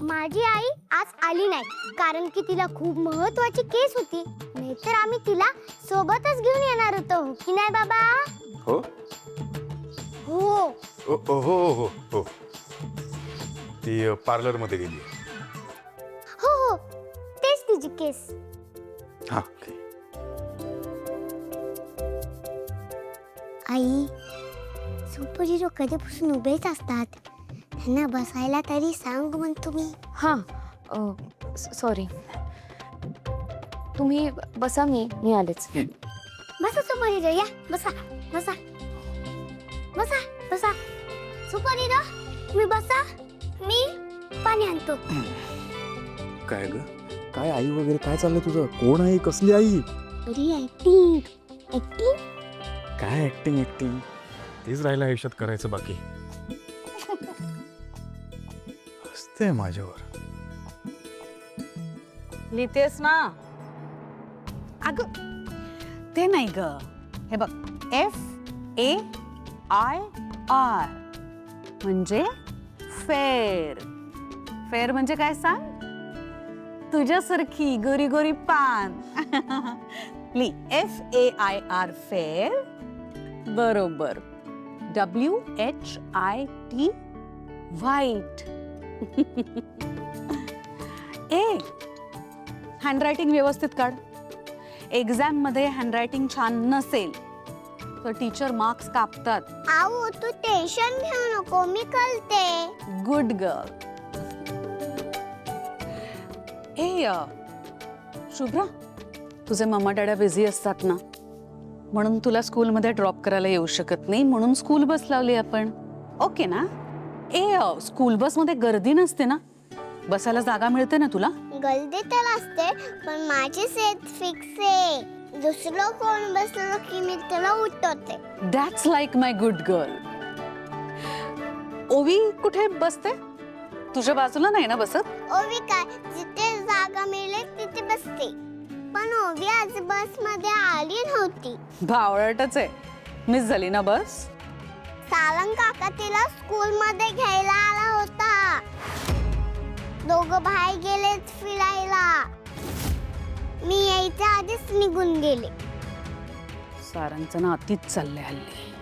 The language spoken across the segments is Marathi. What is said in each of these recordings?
माझी आई आज आली नाही कारण की तिला खूप महत्त्वाची केस होती. नाहीतर आम्ही तिला सोबतच घेऊन येणार होतो, हो की नाही बाबा? हो हो. हो हो हो हो. ती पार्लर मध्ये गेली. हो हो, तेच तिची केस. हा. आई, सुपर हिरो कधीपासून उभेच असतात. त्यांना बसायला तरी सांग म्हणतो मी. हां, सॉरी. तुम्ही बसा, मी आलेच. बसा सुपर हिरो, या बसा बसा बसा बसा. सुपर हिरो तुम्ही बसा, मी पाणी आणतो. काय ग? काय आई वगैरे काय चाललंय तुझं? कोण आहे? कसली आई? अरे ऍक्टिंग ऍक्टिंग. काय ऍक्टिंग ऍक्टिंग? तेच राहिलं आयुष्यात करायचं बाकी. हसते माझ्यावर. लिहितेस ना? अग ते नाही ग, हे बघ, FAIR म्हणजे फेर. फेर म्हणजे काय सांग? तुझ्यासारखी गोरी गोरी पान. ली FAIR फेर बरोबर WHIT व्हाईट. ए हँडरायटिंग व्यवस्थित काढ. एक्झाम मध्ये हँडरायटिंग छान नसेल तर टीचर मार्क्स कापतात. आऊ तू टेन्शन घेऊ नको, मी कळते. Good girl. ए शुभ्रा, तुझे मम्मा डॅडा बिझी असतात ना, म्हणून तुला स्कूलमध्ये ड्रॉप करायला येऊ शकत नाही, म्हणून स्कूल बस लावली आपण. ओके ना? स्कूल बस मध्ये गर्दी नसते ना, बसायला जागा मिळते ना तुला? गलती तर असते, पण माझी सेट फिक्स आहे. दुसरं कोण बसलं की मी त्याला उठवते. That's like my good girl. ओवी कुठे बसते? तुझ्या बाजूला नाही ना बसत? ओवी काय, जिथे जागा मिळेल तिथे बसते. पण ओवी आज बस मध्ये आली नव्हती. भावळटच आहे. मिस झाली ना बस? सारंग काका तिला स्कूल मध्ये घ्यायला आला होता. दोघं बाहेर गेलेत फिरायला. मी यायच्या आधीच निघून गेले. सारंगचं ना अतीच चाललंय हल्ली.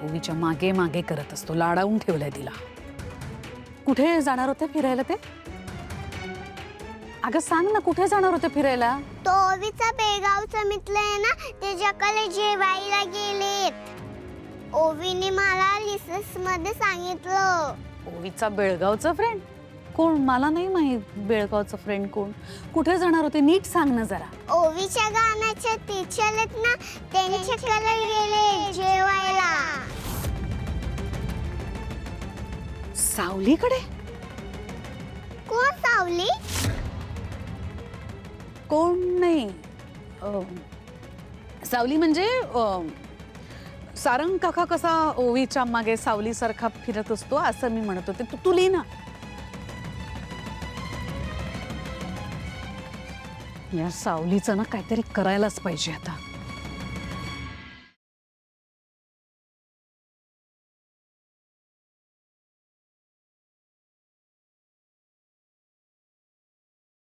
ओवीच्या मागे मागे करत असतो, लाडावून ठेवलंय तिला. कुठे जाणार होते फिरायला ते? अगं सांग ना, कुठे जाणार होते फिरायला? तो ओवीचा बेगावचा मित्र आहे ना, त्याच्याकडे जेवायला गेलेत. ओवीने मला रिसेस मध्ये सांगितलं. ओवीचा बेळगावचा फ्रेंड कोण? मला नाही माहित बेळगावचा फ्रेंड कोण. कुठे जाणार होते नीट सांग ना जरा. ओवीच्या गाण्याचे टीचर आहेत ना, त्यांच्याकडे गेले जेवायला. सावलीकडे? कोण सावली? कोण नाही. सावली म्हणजे सारंग काका कसा ओवीच्या मागे सावली सारखा फिरत असतो असं मी म्हणत होते. तू लिही ना. या सावलीचं ना काहीतरी करायलाच पाहिजे आता.